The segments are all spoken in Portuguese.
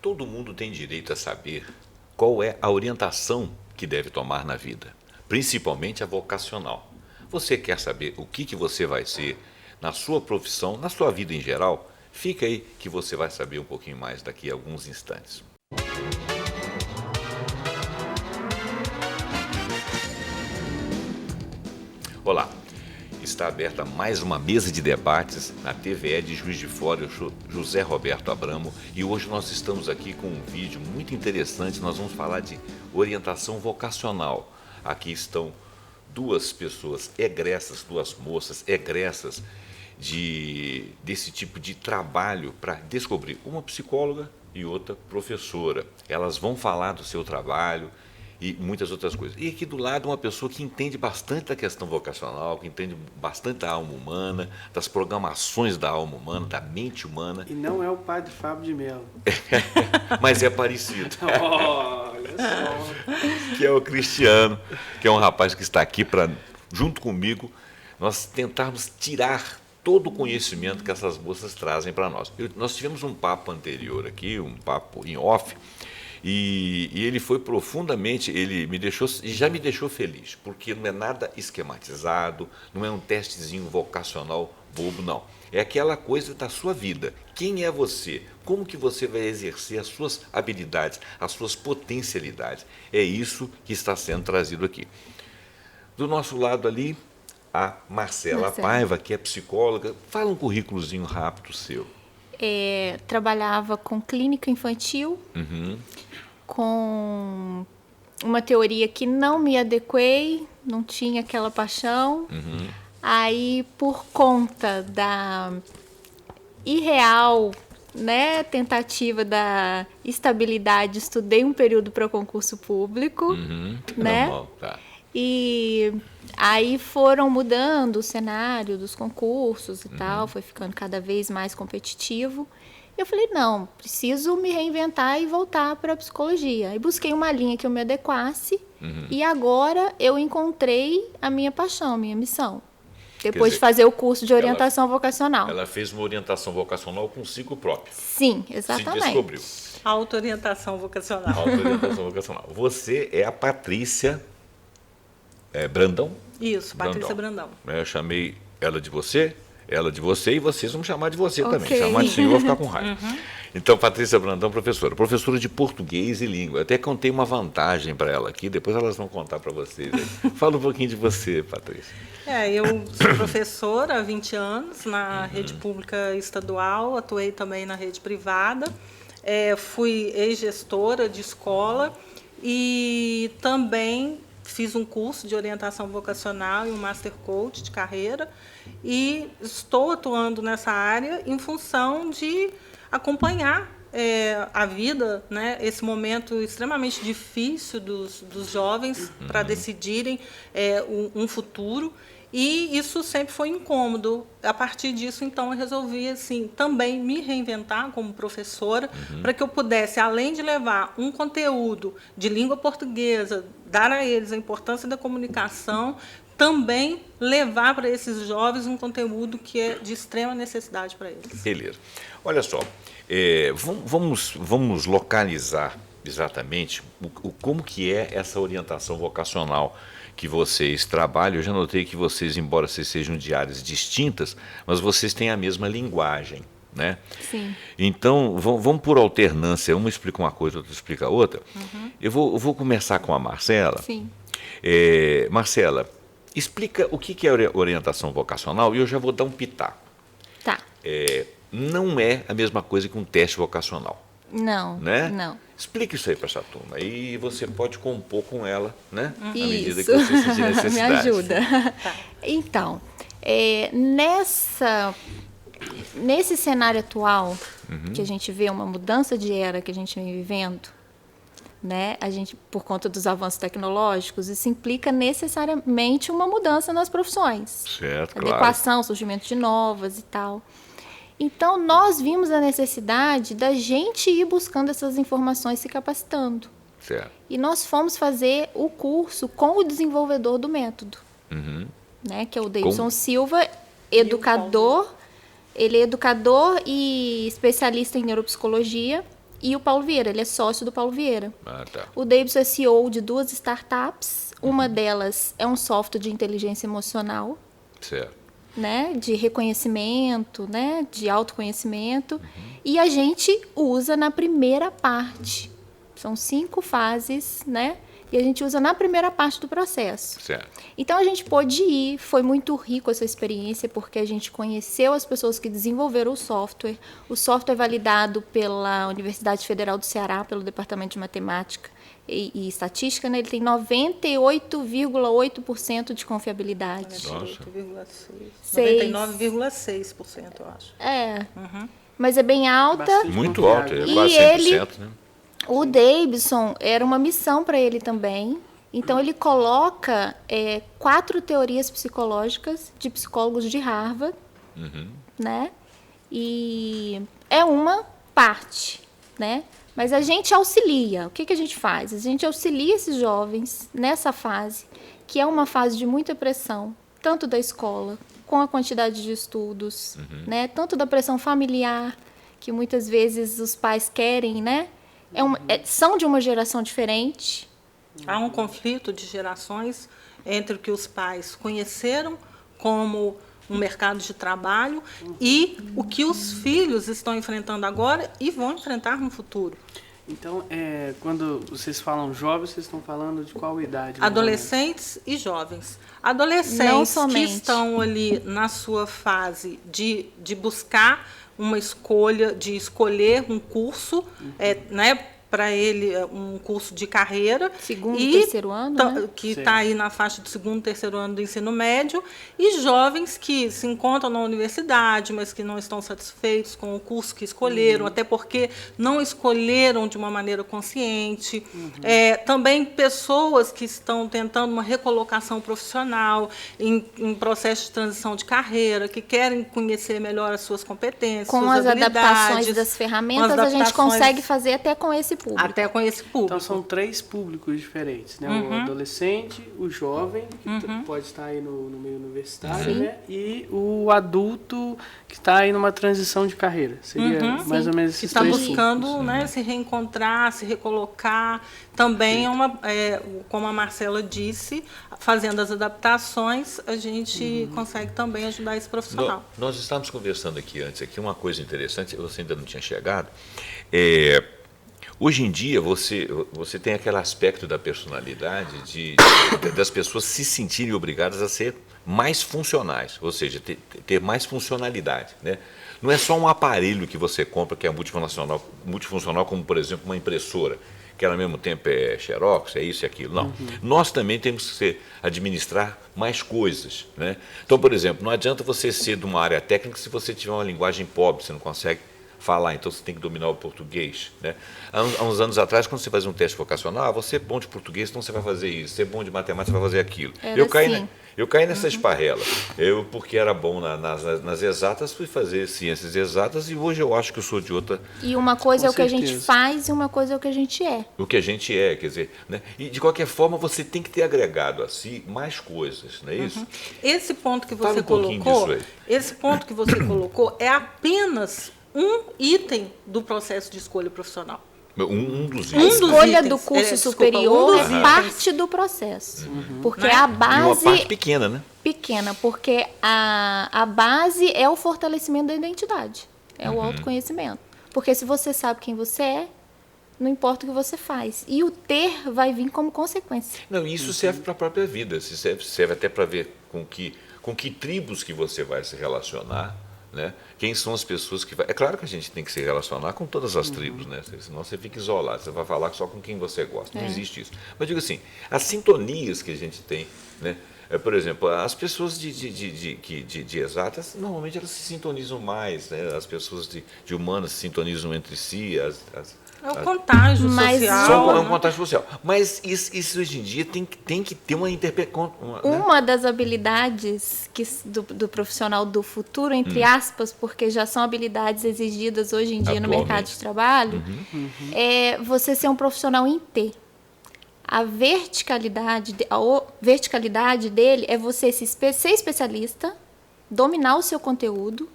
Todo mundo tem direito a saber qual é a orientação que deve tomar na vida, principalmente a vocacional. Você quer saber o que você vai ser na sua profissão, na sua vida em geral? Fica aí que você vai saber um pouquinho mais daqui a alguns instantes. Olá, está aberta mais uma mesa de debates na TVE de Juiz de Fora. Eu sou José Roberto Abramo e hoje nós estamos aqui com um vídeo muito interessante. Nós vamos falar de orientação vocacional. Aqui estão duas pessoas egressas, duas moças egressas desse tipo de trabalho para descobrir, uma psicóloga e outra professora. Elas vão falar do seu trabalho e muitas outras coisas. E aqui do lado uma pessoa que entende bastante da questão vocacional, que entende bastante da alma humana, das programações da alma humana, da mente humana. E não é o padre Fábio de Mello. Mas é parecido. Olha só. Que é o Cristiano, que é um rapaz que está aqui para, junto comigo, nós tentarmos tirar todo o conhecimento que essas moças trazem para nós. Nós tivemos um papo anterior aqui, um papo em off, e ele foi profundamente, já me deixou feliz, porque não é nada esquematizado, não é um testezinho vocacional bobo, não. É aquela coisa da sua vida. Quem é você? Como que você vai exercer as suas habilidades, as suas potencialidades? É isso que está sendo trazido aqui. Do nosso lado ali, a Marcela Paiva, que é psicóloga. Fala um currículozinho rápido seu. Trabalhava com clínica infantil, com uma teoria que não me adequei, não tinha aquela paixão. Aí, por conta da irreal, né, tentativa da estabilidade, estudei um período para concurso público, né? Normal, tá. E aí foram mudando o cenário dos concursos e tal, foi ficando cada vez mais competitivo. Eu falei, não, preciso me reinventar e voltar para a psicologia. E busquei uma linha que eu me adequasse e agora eu encontrei a minha paixão, a minha missão. Depois de fazer o curso de orientação vocacional. Ela fez uma orientação vocacional consigo própria. Sim, exatamente. Se descobriu. Auto-orientação vocacional. Auto-orientação vocacional. Você é a Patrícia Brandão? Isso, Patrícia Brandão. Eu chamei ela de você e vocês vão me chamar de você também. Ok. Chamar de senhor, eu vou ficar com raiva. Então, Patrícia Brandão, professora de português e língua. Até contei uma vantagem para ela aqui, depois elas vão contar para vocês. Fala um pouquinho de você, Patrícia. Eu sou professora há 20 anos na rede pública estadual, atuei também na rede privada, fui ex-gestora de escola e também fiz um curso de orientação vocacional e um Master Coach de carreira e estou atuando nessa área em função de acompanhar a vida, né, esse momento extremamente difícil dos jovens para decidirem um futuro. E isso sempre foi incômodo. A partir disso, então, eu resolvi assim, também me reinventar como professora para que eu pudesse, além de levar um conteúdo de língua portuguesa, dar a eles a importância da comunicação, também levar para esses jovens um conteúdo que é de extrema necessidade para eles. Beleza. Olha só, vamos localizar exatamente como que é essa orientação vocacional que vocês trabalham. Eu já notei que vocês, embora vocês sejam de áreas distintas, mas vocês têm a mesma linguagem, né? Sim. Então, vamos por alternância, uma explica uma coisa, outra explica outra. Eu vou começar com a Marcela. Sim. Marcela, explica o que é orientação vocacional e eu já vou dar um pitaco. Tá. Não é a mesma coisa que um teste vocacional. Não, Né? não. Explique isso aí para essa turma. E você pode compor com ela, né? À medida Isso. que você sentir necessidade. Me ajuda. Então, nesse cenário atual, que a gente vê uma mudança de era que a gente vem vivendo, né? A gente, por conta dos avanços tecnológicos, isso implica necessariamente uma mudança nas profissões. Certo, claro. Adequação, surgimento de novas e tal. Então, nós vimos a necessidade da gente ir buscando essas informações, se capacitando. Certo. E nós fomos fazer o curso com o desenvolvedor do método, né, que é o Davidson Silva, educador. Ele é educador e especialista em neuropsicologia e o Paulo Vieira, ele é sócio do Paulo Vieira. Ah, tá. O Davidson é CEO de 2 startups, uma delas é um software de inteligência emocional, Certo. né, de reconhecimento, né, de autoconhecimento, e a gente usa na primeira parte. São 5 fases, né, e a gente usa na primeira parte do processo. Certo. Então a gente pôde ir, foi muito rico essa experiência, porque a gente conheceu as pessoas que desenvolveram o software. O software é validado pela Universidade Federal do Ceará, pelo Departamento de Matemática e Estatística, né? Ele tem 98,8% de confiabilidade. 99,6%, eu acho. É, mas é bem alta. Bastante Muito confiável. alto, é E quase ele- 100%, né? O Davidson era uma missão para ele também. Então, ele coloca 4 teorias psicológicas de psicólogos de Harvard, né? E é uma parte, né? Mas a gente auxilia. O que a gente faz? A gente auxilia esses jovens nessa fase, que é uma fase de muita pressão, tanto da escola, com a quantidade de estudos, né? Tanto da pressão familiar, que muitas vezes os pais querem, né? São de uma geração diferente. Há um conflito de gerações entre o que os pais conheceram como um mercado de trabalho e o que os filhos estão enfrentando agora e vão enfrentar no futuro. Então, quando vocês falam jovens, vocês estão falando de qual idade? Adolescentes e jovens. Não Adolescentes que somente. estão ali na sua fase de buscar uma escolha, de escolher um curso, né, para ele, um curso de carreira. Segundo e terceiro ano, né? Que Sim. está aí na faixa do segundo, terceiro ano do ensino médio. E jovens que se encontram na universidade, mas que não estão satisfeitos com o curso que escolheram, até porque não escolheram de uma maneira consciente. Também pessoas que estão tentando uma recolocação profissional em processo de transição de carreira, que querem conhecer melhor as suas competências, Com suas as adaptações habilidades, das com ferramentas, as a gente adaptações consegue fazer até com esse público. até com esse público. Então, são 3 públicos diferentes, né? O adolescente, o jovem, que pode estar aí no meio universitário, Sim. né? E o adulto, que está aí numa transição de carreira. Seria mais ou menos Que esses está 3 buscando, públicos. né, se reencontrar, se recolocar. Também como a Marcela disse, fazendo as adaptações, a gente consegue também ajudar esse profissional. Nós estávamos conversando aqui, uma coisa interessante, você ainda não tinha chegado. Hoje em dia, você tem aquele aspecto da personalidade das pessoas se sentirem obrigadas a ser mais funcionais, ou seja, ter mais funcionalidade, né? Não é só um aparelho que você compra que é multifuncional, como, por exemplo, uma impressora, que ao mesmo tempo é Xerox, é isso e aquilo. Não. Nós também temos que administrar mais coisas, né? Então, por exemplo, não adianta você ser de uma área técnica se você tiver uma linguagem pobre, você não consegue falar, então você tem que dominar o português, né? Há uns anos atrás, quando você fazia um teste vocacional, você é bom de português, então você vai fazer isso, você é bom de matemática, você vai fazer aquilo. Eu caí nessa esparrela. Porque era bom nas exatas, fui fazer ciências exatas e hoje eu acho que eu sou de outra. E uma coisa é o que a gente certeza. faz e uma coisa é o que a gente é. O que a gente é, quer dizer, né? E de qualquer forma você tem que ter agregado a si mais coisas, não é isso? Esse ponto que Fala você um pouquinho colocou, disso esse ponto que você colocou é apenas um item do processo de escolha profissional. Um dos A Um dos escolha itens. do curso Desculpa, superior um dos é itens. parte do processo. Porque Né? a E uma base parte pequena, né? pequena, porque a base é o fortalecimento da identidade, é o autoconhecimento. Porque se você sabe quem você é, não importa o que você faz. E o ter vai vir como consequência. Não, isso serve para a própria vida, serve até para ver com que tribos que você vai se relacionar, né? Quem são as pessoas que vai... É claro que a gente tem que se relacionar com todas as tribos, né? Senão você fica isolado, você vai falar só com quem você gosta. Não existe isso. Mas digo assim, as sintonias que a gente tem, né? Por exemplo, as pessoas de exatas, normalmente elas se sintonizam mais, né? As pessoas de humanas se sintonizam entre si, É o contágio Mas social. é um contágio social. Mas isso hoje em dia tem que ter uma interpretação. Uma das habilidades do profissional do futuro, entre aspas, porque já são habilidades exigidas hoje em dia no mercado de trabalho, é você ser um profissional em T. A verticalidade dele é você ser especialista, dominar o seu conteúdo,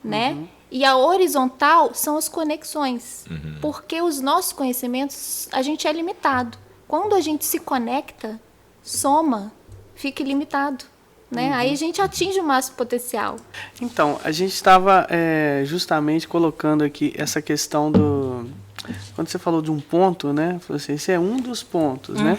né? E a horizontal são as conexões, porque os nossos conhecimentos, a gente é limitado. Quando a gente se conecta, soma, fica ilimitado. Né? Aí a gente atinge o máximo potencial. Então, a gente estava justamente colocando aqui essa questão do... Quando você falou de um ponto, né? Assim, esse é um dos pontos, né?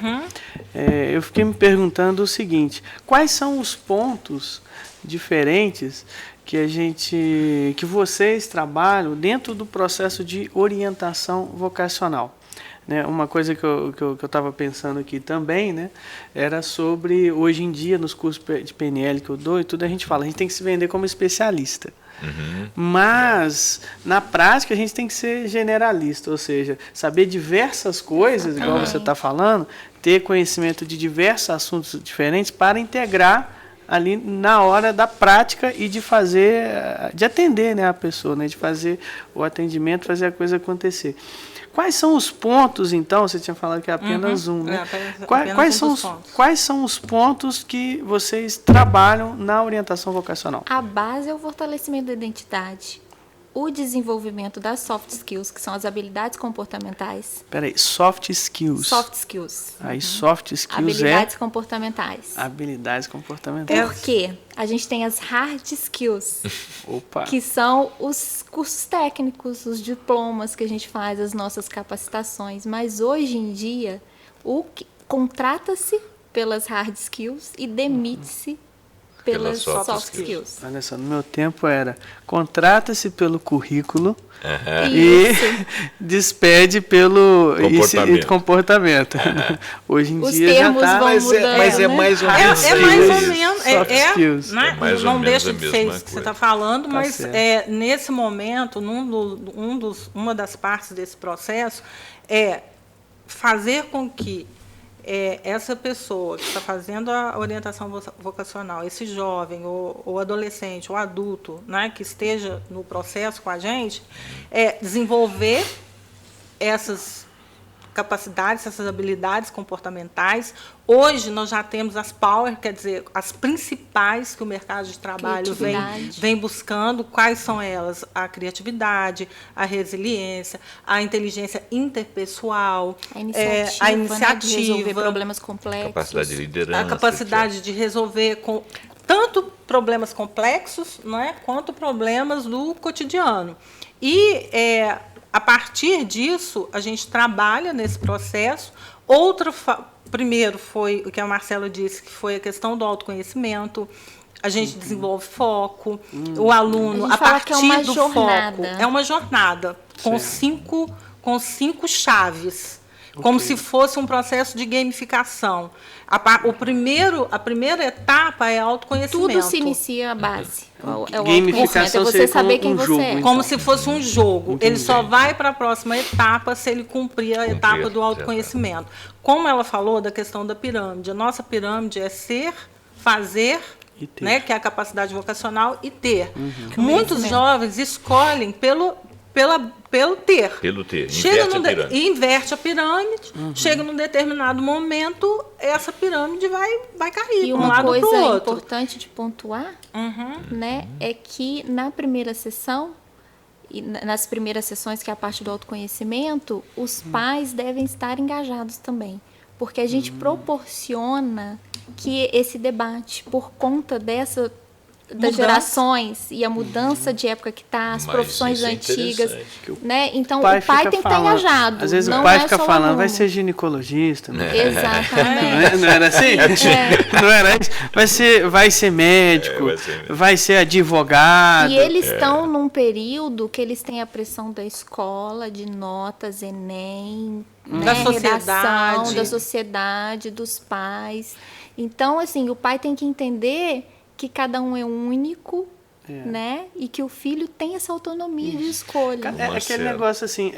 Eu fiquei me perguntando o seguinte: quais são os pontos diferentes que vocês trabalham dentro do processo de orientação vocacional? Né, uma coisa que eu estava pensando aqui também, né, era sobre, hoje em dia, nos cursos de PNL que eu dou e tudo, a gente tem que se vender como especialista. Mas, na prática, a gente tem que ser generalista, ou seja, saber diversas coisas, igual você está falando, ter conhecimento de diversos assuntos diferentes para integrar ali na hora da prática e de atender, né, a pessoa, né, de fazer o atendimento, fazer a coisa acontecer. Quais são os pontos, então? Você tinha falado que é apenas um, né? Quais são os pontos que vocês trabalham na orientação vocacional? A base é o fortalecimento da identidade, o desenvolvimento das soft skills, que são as habilidades comportamentais. Peraí, soft skills. Soft skills. Aí soft skills habilidades comportamentais. Habilidades comportamentais. Por quê? A gente tem as hard skills, Opa. que são os cursos técnicos, os diplomas que a gente faz, as nossas capacitações. Mas hoje em dia, contrata-se pelas hard skills e demite-se pelas soft skills. Olha só, no meu tempo era contrata-se pelo currículo e despede pelo comportamento. Hoje em dia já está, mas é mais ou menos é mais ou menos, né? Não deixa de ser isso que você está falando, mas nesse momento, uma das partes desse processo é fazer com que essa pessoa que está fazendo a orientação vocacional, esse jovem, ou adolescente, ou adulto, né, que esteja no processo com a gente, desenvolver essas capacidades, essas habilidades comportamentais. Hoje nós já temos as power, quer dizer, as principais que o mercado de trabalho vem buscando. Quais são elas? A criatividade, a resiliência, a inteligência interpessoal, a iniciativa, né, de resolver problemas complexos, capacidade de liderança, a capacidade de resolver tanto problemas complexos, né, quanto problemas do cotidiano. E a partir disso, a gente trabalha nesse processo. Primeiro foi o que a Marcela disse, que foi a questão do autoconhecimento. A gente desenvolve foco. O aluno, a partir do foco, é uma jornada com cinco chaves, como se fosse um processo de gamificação. A primeira etapa é autoconhecimento. Tudo se inicia a base. Gamificação é você saber quem você é. Como se fosse um jogo. Ele só vai para a próxima etapa se ele cumprir a etapa do autoconhecimento. Como ela falou da questão da pirâmide, a nossa pirâmide é ser, fazer, né, que é a capacidade vocacional, e ter. Muitos jovens escolhem pelo ter. Inverte a pirâmide. Chega num determinado momento, essa pirâmide vai cair para um lado para o outro. E uma coisa importante de pontuar, né, é que na primeira sessão, e nas primeiras sessões, que é a parte do autoconhecimento, os pais devem estar engajados também. Porque a gente proporciona que esse debate, por conta das gerações e a mudança de época que está, as profissões antigas, né? Então o pai tem que estar engajado. Às vezes o pai fica falando, vai ser ginecologista, né? Exatamente. Não era assim? Não era isso? Vai ser médico, vai ser advogado. E eles estão num período que eles têm a pressão da escola, de notas, Enem, da redação, da sociedade, dos pais. Então, assim, o pai tem que entender que cada um é único, né? E que o filho tem essa autonomia de escolha. É aquele negócio assim,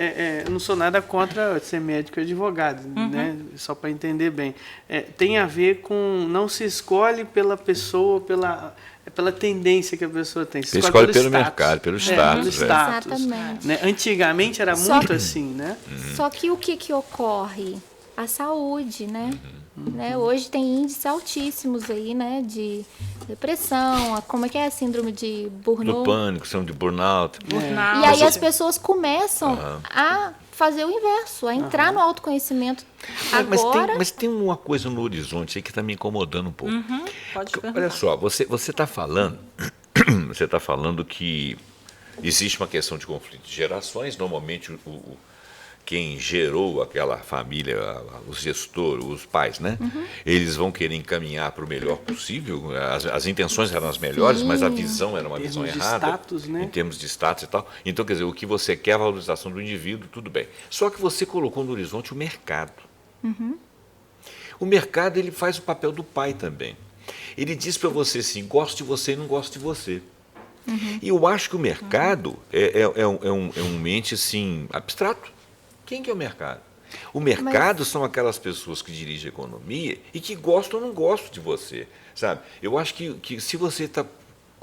eu não sou nada contra ser médico e advogado, né? Só para entender bem. Tem a ver com, não se escolhe pela pessoa, pela tendência que a pessoa tem. Se escolhe pelo mercado, pelo status. Exatamente. Né? Antigamente era muito assim, né? Só que o que ocorre? A saúde, né? Hoje tem índices altíssimos aí, né, de depressão, como é que é a síndrome de burnout? Do pânico, síndrome de burnout. E aí as pessoas começam a fazer o inverso, a entrar no autoconhecimento agora. Mas tem uma coisa no horizonte aí que está me incomodando um pouco. Pode perguntar. Olha só, você está falando, você está falando que existe uma questão de conflito de gerações. Normalmente quem gerou aquela família, os gestores, os pais, né? Eles vão querer encaminhar para o melhor possível. As intenções eram as melhores, mas a visão era uma visão errada. Status, né? Em termos de status e tal. Então, quer dizer, o que você quer é a valorização do indivíduo, tudo bem. Só que você colocou no horizonte o mercado. O mercado, ele faz o papel do pai também. Ele diz para você assim, gosto de você e não gosto de você. E eu acho que o mercado é um ente assim, abstrato. Quem que é o mercado? O mercado são aquelas pessoas que dirigem a economia e que gostam ou não gostam de você, sabe? Eu acho que se você está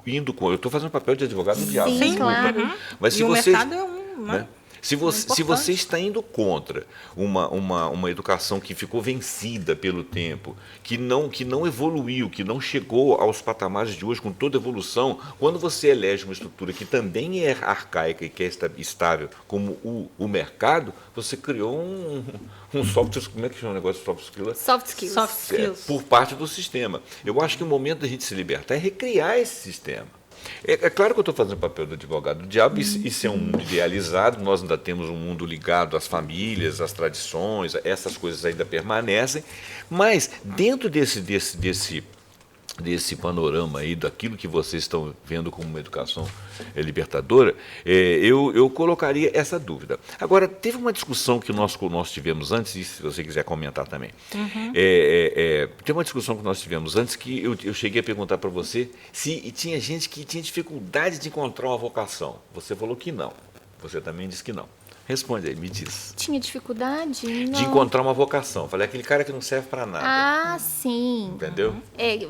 indo com... Eu estou fazendo papel de advogado do diabo. Sim, claro. Mas se E o você, mercado é né? Se você está indo contra uma educação que ficou vencida pelo tempo, que não evoluiu, que não chegou aos patamares de hoje com toda a evolução, quando você elege uma estrutura que também é arcaica e que é estável, como o mercado, você criou um software, como é que chama o negócio de soft skills? Soft skills. Soft skills. Por parte do sistema. Eu acho que o momento da gente se libertar é recriar esse sistema. É claro que eu estou fazendo o papel do advogado do diabo, isso é um mundo idealizado, nós ainda temos um mundo ligado às famílias, às tradições, essas coisas ainda permanecem, mas dentro desse panorama aí, daquilo que vocês estão vendo como uma educação libertadora, eu colocaria essa dúvida. Agora, teve uma discussão que nós tivemos antes, e se você quiser comentar também, tem uma discussão que nós tivemos antes que eu cheguei a perguntar para você se tinha gente que tinha dificuldade de encontrar uma vocação. Você falou que não. Você também disse que não. Responde aí, me diz. Tinha dificuldade? Não. De encontrar uma vocação. Falei, aquele cara que não serve para nada. Ah, sim. Entendeu?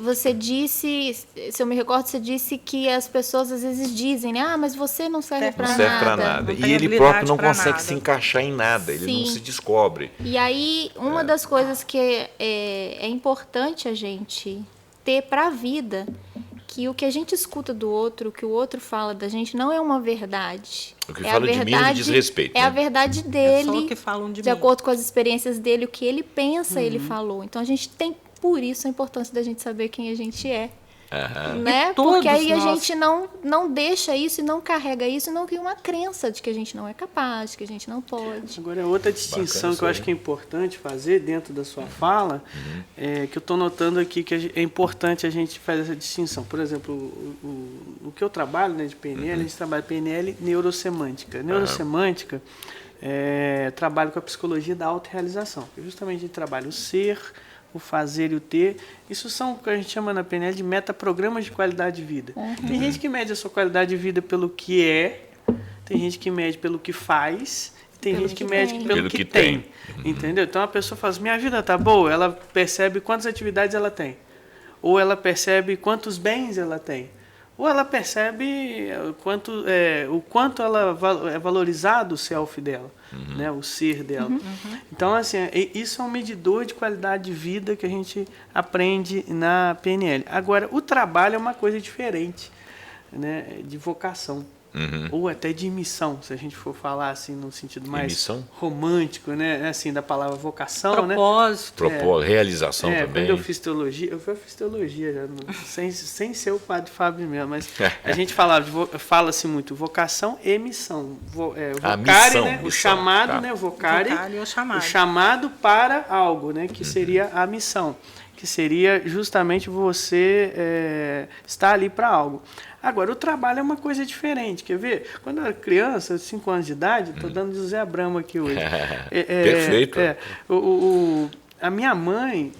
Você disse, se eu me recordo, você disse que as pessoas às vezes dizem, né? Ah, mas você não serve para Não nada. serve para nada. Não E tem ele habilidade próprio não pra consegue nada. se encaixar em nada, ele não Sim. se descobre. E aí, uma das coisas que é importante a gente ter para a vida, que o que a gente escuta do outro, o que o outro fala da gente, não é uma verdade. O que fala de mim me diz respeito. É né? a verdade É só dele, o que falam de de mim. acordo com as experiências dele, o que ele pensa, ele falou. Então, a gente tem, por isso, a importância da gente saber quem a gente é. Né? E todos Porque aí a nós- gente não deixa isso e não carrega isso e não cria uma crença de que a gente não é capaz, de que a gente não pode. Agora, outra distinção Bacana que eu isso acho aí. que é importante fazer dentro da sua fala, que eu estou notando aqui que é importante a gente fazer essa distinção. Por exemplo, o que eu trabalho, né, de PNL, a gente trabalha PNL neurosemântica. Neurosemântica trabalho com a psicologia da autorrealização. Justamente a gente trabalha o ser, o fazer e o ter. Isso são o que a gente chama na PNL de metaprogramas de qualidade de vida. Tem gente que mede a sua qualidade de vida pelo que é, tem gente que mede pelo que faz, tem Pelo gente que que mede tem. pelo que tem. Entendeu? Então a pessoa fala assim, minha vida tá boa, ela percebe quantas atividades ela tem. Ou ela percebe quantos bens ela tem. Ou ela percebe o quanto ela é valorizado o self dela, né, o ser dela. Então, assim, isso é um medidor de qualidade de vida que a gente aprende na PNL. Agora, o trabalho é uma coisa diferente, né, de vocação. Ou até de missão, se a gente for falar assim no sentido mais Missão? romântico, né, assim, da palavra vocação, né? Propósito. Realização também. Quando eu fiz teologia, fiz teologia já, sem ser o padre Fábio mesmo, mas a gente fala-se muito vocação e missão. Vocare, missão, né? missão, O chamado, tá. né? Vocare, Vocare, o chamado. o chamado para algo, né? Que seria a missão, que seria justamente você estar ali para algo. Agora, o trabalho é uma coisa diferente, quer ver? Quando eu era criança, 5 anos de idade, estou dando José Abramo aqui hoje. Perfeito. A minha mãe,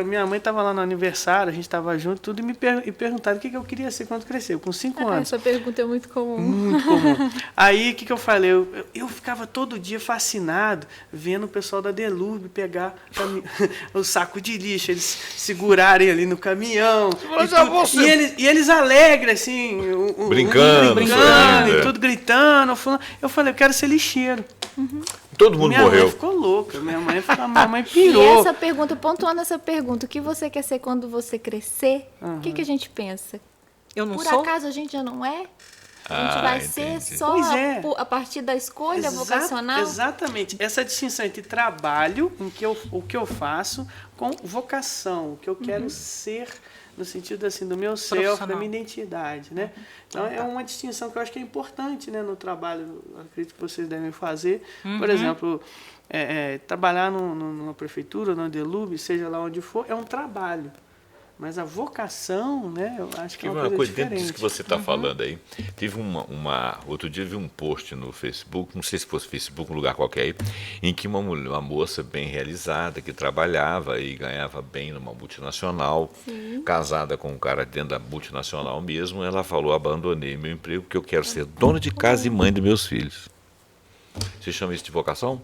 minha mãe estava lá no aniversário, a gente estava junto, tudo, e me perguntaram o que eu queria ser quando crescer, com 5 anos. Essa pergunta é muito comum. Muito comum. Aí, o que eu falei? Eu ficava todo dia fascinado vendo o pessoal da Delube pegar o saco de lixo, eles segurarem ali no caminhão. E eles alegres, assim. Brincando, e sorrindo. tudo gritando. Eu falei, eu quero ser lixeiro. Todo mundo minha morreu. Mãe ficou louca, minha mãe E pirou. essa pergunta, pontuando essa pergunta, o que você quer ser quando você crescer? O que a gente pensa? Eu não Por sou? acaso a gente já não é? A gente vai ser entendi. só Pois é. a partir da escolha vocacional? Exatamente. Essa distinção entre trabalho, o que eu faço, com vocação, o que eu quero ser, no sentido assim, do meu self, da Profissional. minha identidade, né? Então, é uma distinção que eu acho que é importante, né, no trabalho, eu acredito que vocês devem fazer. Por exemplo, trabalhar numa prefeitura, numa DELUB, seja lá onde for, é um trabalho. Mas a vocação, né, eu acho que é uma coisa dentro diferente. disso que você está falando aí, teve outro dia eu vi um post no Facebook, não sei se fosse Facebook, um lugar qualquer aí, em que uma moça bem realizada, que trabalhava e ganhava bem numa multinacional, casada com um cara dentro da multinacional mesmo, ela falou, abandonei meu emprego porque eu quero ser dona de casa e mãe dos meus filhos. Você chama isso de vocação?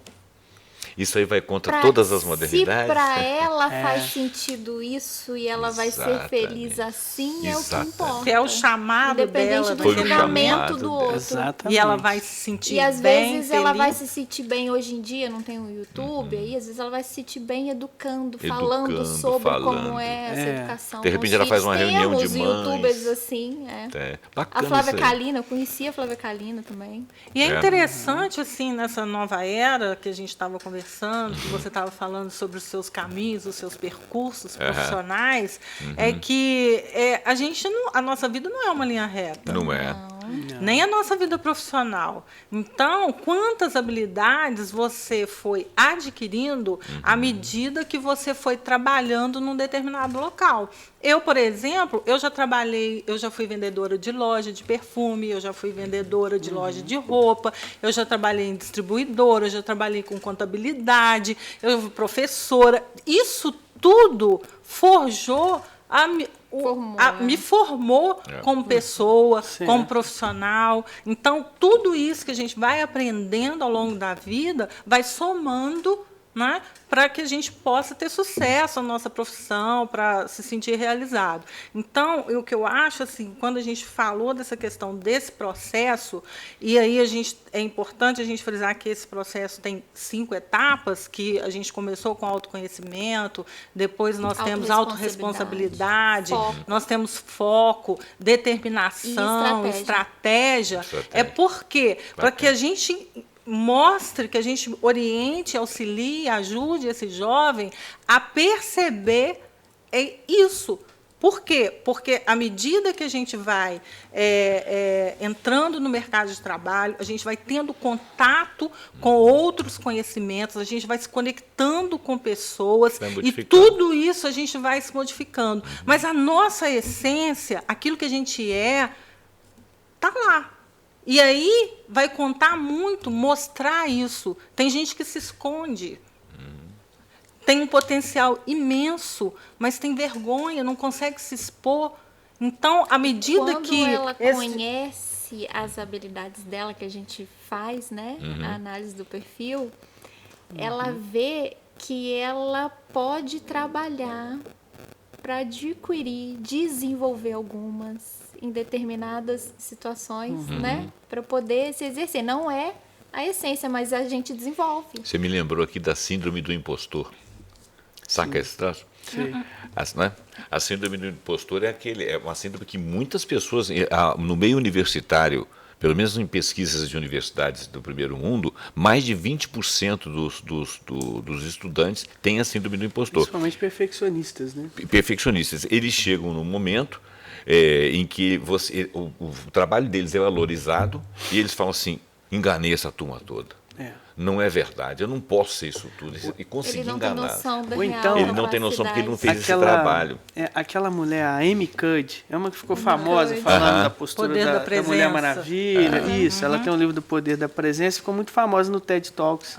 Isso aí vai contra todas as modernidades? Se para ela faz sentido isso e ela vai ser Exatamente. feliz assim, é o que Exatamente. importa. Que é o chamado Independente dela. do Foi o julgamento chamado do dela. outro. Exatamente. E ela vai se sentir E às bem, vezes ela vai feliz. se sentir bem hoje em dia, não tem o YouTube, aí às vezes ela vai se sentir bem educando, falando sobre falando. como é essa educação. De com repente os ela faz filhos. uma reunião de Temos mães. youtubers assim, É, A bacana Flávia isso aí. Kalina, eu conhecia a Flávia Kalina também. E é É. interessante, assim, nessa nova era que a gente estava conversando, que você estava falando sobre os seus caminhos, os seus percursos profissionais, é que a nossa vida não é uma linha reta. Não é. Nem a nossa vida profissional. Então, quantas habilidades você foi adquirindo à medida que você foi trabalhando num determinado local? Eu, por exemplo, eu já fui vendedora de loja de perfume, eu já fui vendedora de loja de roupa, eu já trabalhei em distribuidora, eu já trabalhei com contabilidade, eu fui professora. Isso tudo forjou me formou como pessoa, como profissional. Então, tudo isso que a gente vai aprendendo ao longo da vida vai somando, né, para que a gente possa ter sucesso na nossa profissão, para se sentir realizado. Então, o que eu acho, assim, quando a gente falou dessa questão desse processo, e aí é importante a gente frisar que esse processo tem 5 etapas, que a gente começou com autoconhecimento, depois nós temos autorresponsabilidade, nós temos foco, determinação, estratégia. É porque para que a gente mostre, que a gente oriente, auxilie, ajude esse jovem a perceber isso. Por quê? Porque à medida que a gente vai entrando no mercado de trabalho, a gente vai tendo contato com outros conhecimentos, a gente vai se conectando com pessoas e tudo isso a gente vai se modificando. Mas a nossa essência, aquilo que a gente está lá. E aí vai contar muito mostrar isso. Tem gente que se esconde. Tem um potencial imenso, mas tem vergonha, não consegue se expor. Então, à medida Quando que ela conhece as habilidades dela, que a gente faz, né, a análise do perfil, ela vê que ela pode trabalhar para adquirir, desenvolver algumas em determinadas situações, né, para poder se exercer. Não é a essência, mas a gente desenvolve. Você me lembrou aqui da síndrome do impostor. Saca esse troço? Sim. Né? A síndrome do impostor é uma síndrome que muitas pessoas, no meio universitário, pelo menos em pesquisas de universidades do primeiro mundo, mais de 20% dos estudantes têm a síndrome do impostor. Principalmente perfeccionistas, né? Perfeccionistas. Eles chegam num momento em que o trabalho deles é valorizado e eles falam assim, enganei essa turma toda. Não é verdade, eu não posso ser isso tudo e conseguir enganar. Ele não tem noção da Ou então, ele não tem noção porque ele não fez esse trabalho. Aquela mulher, a Amy Cuddy, é uma que ficou famosa falando da postura da Mulher Maravilha. Isso, ela tem um livro do Poder da Presença, ficou muito famosa no TED Talks,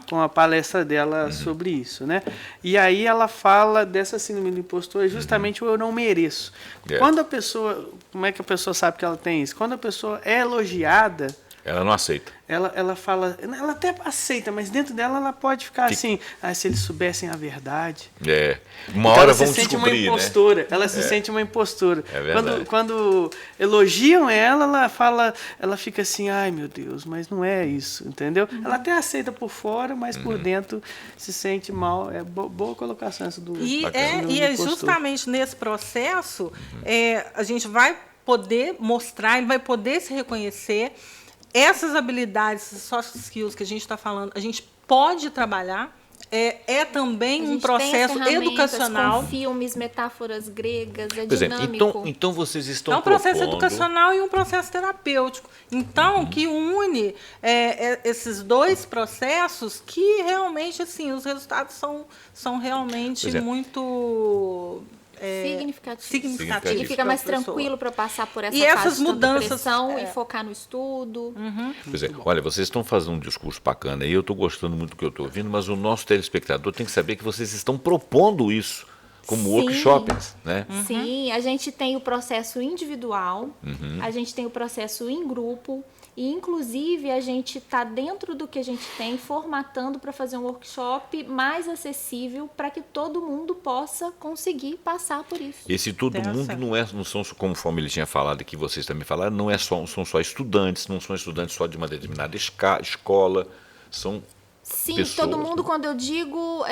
com a palestra dela sobre isso, né? E aí ela fala dessa síndrome do impostor, justamente o eu não mereço. Quando a pessoa, como é que a pessoa sabe que ela tem isso? Quando a pessoa é elogiada, Ela não aceita. Ela fala, ela até aceita, mas dentro dela ela pode ficar assim, se eles soubessem a verdade. Uma Então hora ela vão se sente descobrir, uma impostora, né? ela se sente uma impostora. É verdade. Quando elogiam ela fala, ela fica assim, ai meu Deus, mas não é isso, entendeu? Ela até aceita por fora, mas por dentro se sente mal. É boa colocação essa do E síndrome do é impostor. justamente nesse processo a gente vai poder mostrar, ele vai poder se reconhecer. Essas habilidades, esses soft skills que a gente está falando, a gente pode trabalhar. É também um processo educacional. Com filmes, metáforas gregas, Pois dinâmico. então vocês estão É um processo propondo... educacional e um processo terapêutico. Então, que une esses dois processos que realmente, assim, os resultados são realmente muito... significativo. Ele fica mais tranquilo para passar por essa e fase essas de mudanças pressão e focar no estudo. Pois olha, vocês estão fazendo um discurso bacana e eu estou gostando muito do que eu estou ouvindo, mas o nosso telespectador tem que saber que vocês estão propondo isso como workshops, né? Sim, a gente tem o processo individual, a gente tem o processo em grupo, e inclusive a gente está dentro do que a gente tem, formatando para fazer um workshop mais acessível para que todo mundo possa conseguir passar por isso. Esse todo mundo não são, conforme ele tinha falado aqui, vocês também falaram, não são só estudantes, não são estudantes só de uma determinada escola, são Sim, pessoas, todo mundo, quando eu digo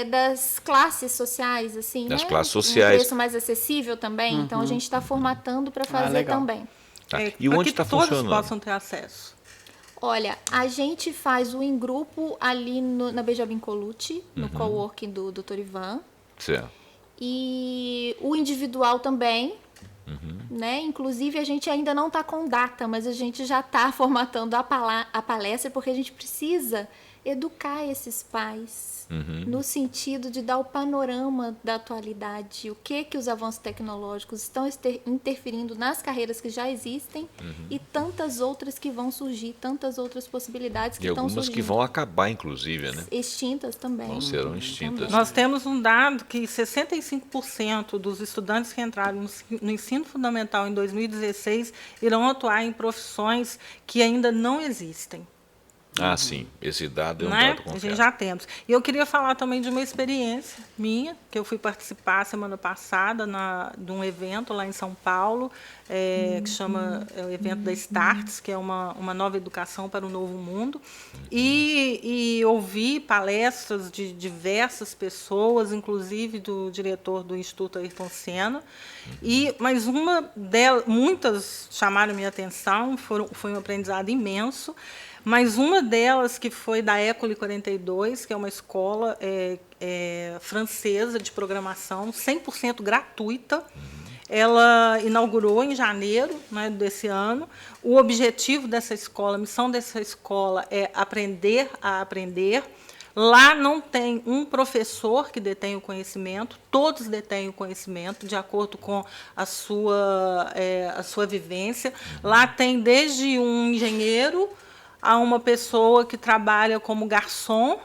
das classes sociais, assim, das né? classes sociais. Um preço mais acessível também, então a gente está formatando para fazer também. Tá. E onde está funcionando? Todos possam ter acesso. Olha, a gente faz o em grupo ali na Benjamin Colucci, no coworking do Dr. Ivan. Certo. E o individual também, né? Inclusive, a gente ainda não está com data, mas a gente já está formatando a palestra, porque a gente precisa educar esses pais no sentido de dar o panorama da atualidade, o que os avanços tecnológicos estão interferindo nas carreiras que já existem e tantas outras que vão surgir, tantas outras possibilidades que estão surgindo. E algumas que vão acabar, inclusive, né? Extintas também. Não serão extintas. Nós temos um dado que 65% dos estudantes que entraram no ensino fundamental em 2016 irão atuar em profissões que ainda não existem. Ah, sim. Esse dado é um né? dado concreto. A gente já temos. E eu queria falar também de uma experiência minha, que eu fui participar semana passada de um evento lá em São Paulo, que chama o evento da Starts, que é uma nova educação para o novo mundo. E ouvi palestras de diversas pessoas, inclusive do diretor do Instituto Ayrton Senna. Mas uma delas, muitas chamaram minha atenção, foi um aprendizado imenso. Mas uma delas, que foi da École 42, que é uma escola francesa de programação, 100% gratuita. Ela inaugurou em janeiro, né, desse ano. O objetivo dessa escola, a missão dessa escola é aprender a aprender. Lá não tem um professor que detém o conhecimento, todos detêm o conhecimento de acordo com a sua vivência. Lá tem desde um engenheiro a uma pessoa que trabalha como garçom.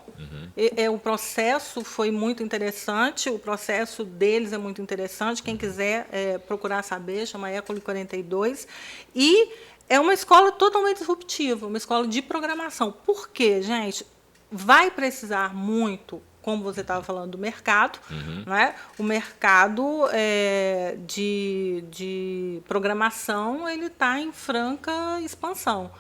O processo foi muito interessante, o processo deles é muito interessante. Quem quiser procurar saber, chama École 42. E é uma escola totalmente disruptiva, uma escola de programação. Por quê, gente? Vai precisar muito, como você estava falando, do mercado. Né? O mercado de programação ele está em franca expansão.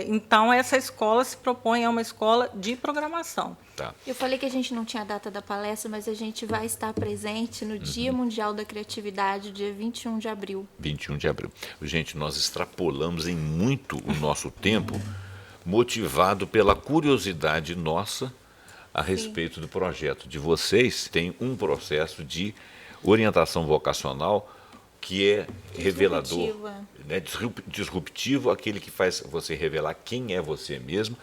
Então, essa escola se propõe a uma escola de programação. Tá. Eu falei que a gente não tinha a data da palestra, mas a gente vai estar presente no Dia Mundial da Criatividade, dia 21 de abril. 21 de abril. Gente, nós extrapolamos em muito o nosso tempo, motivado pela curiosidade nossa a respeito do projeto de vocês. Tem um processo de orientação vocacional que é revelador, né, disruptivo, aquele que faz você revelar quem é você mesmo,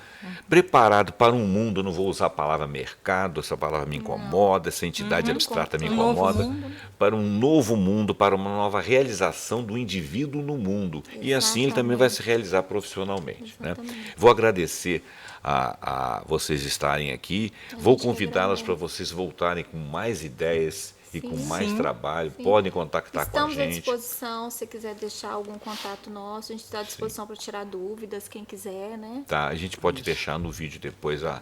preparado para um mundo, eu não vou usar a palavra mercado, essa palavra me incomoda, essa entidade abstrata me incomoda, para um novo mundo, para uma nova realização do indivíduo no mundo. Exatamente. E assim ele também vai se realizar profissionalmente. Né? Vou agradecer a vocês estarem aqui, vou convidá-las para vocês voltarem com mais ideias e Sim. com mais Sim. trabalho, Sim. podem contactar Estamos com a à gente. disposição, se você quiser deixar algum contato nosso, a gente está à disposição para tirar dúvidas, quem quiser, né? Tá, a gente pode deixar no vídeo depois, a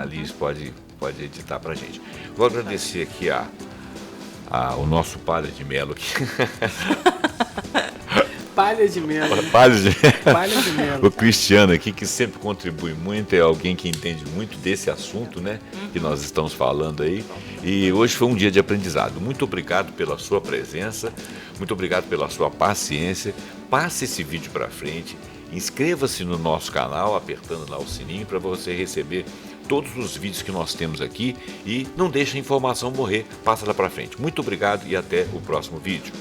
Liz pode editar pra gente. Vou agradecer aqui o nosso Palha de Melo aqui. Palha de mel. Palha de Palha de mel. O Cristiano aqui, que sempre contribui muito, é alguém que entende muito desse assunto, né? Que nós estamos falando aí. E hoje foi um dia de aprendizado. Muito obrigado pela sua presença, muito obrigado pela sua paciência. Passe esse vídeo para frente, inscreva-se no nosso canal, apertando lá o sininho para você receber todos os vídeos que nós temos aqui e não deixe a informação morrer, passa lá para frente. Muito obrigado e até o próximo vídeo.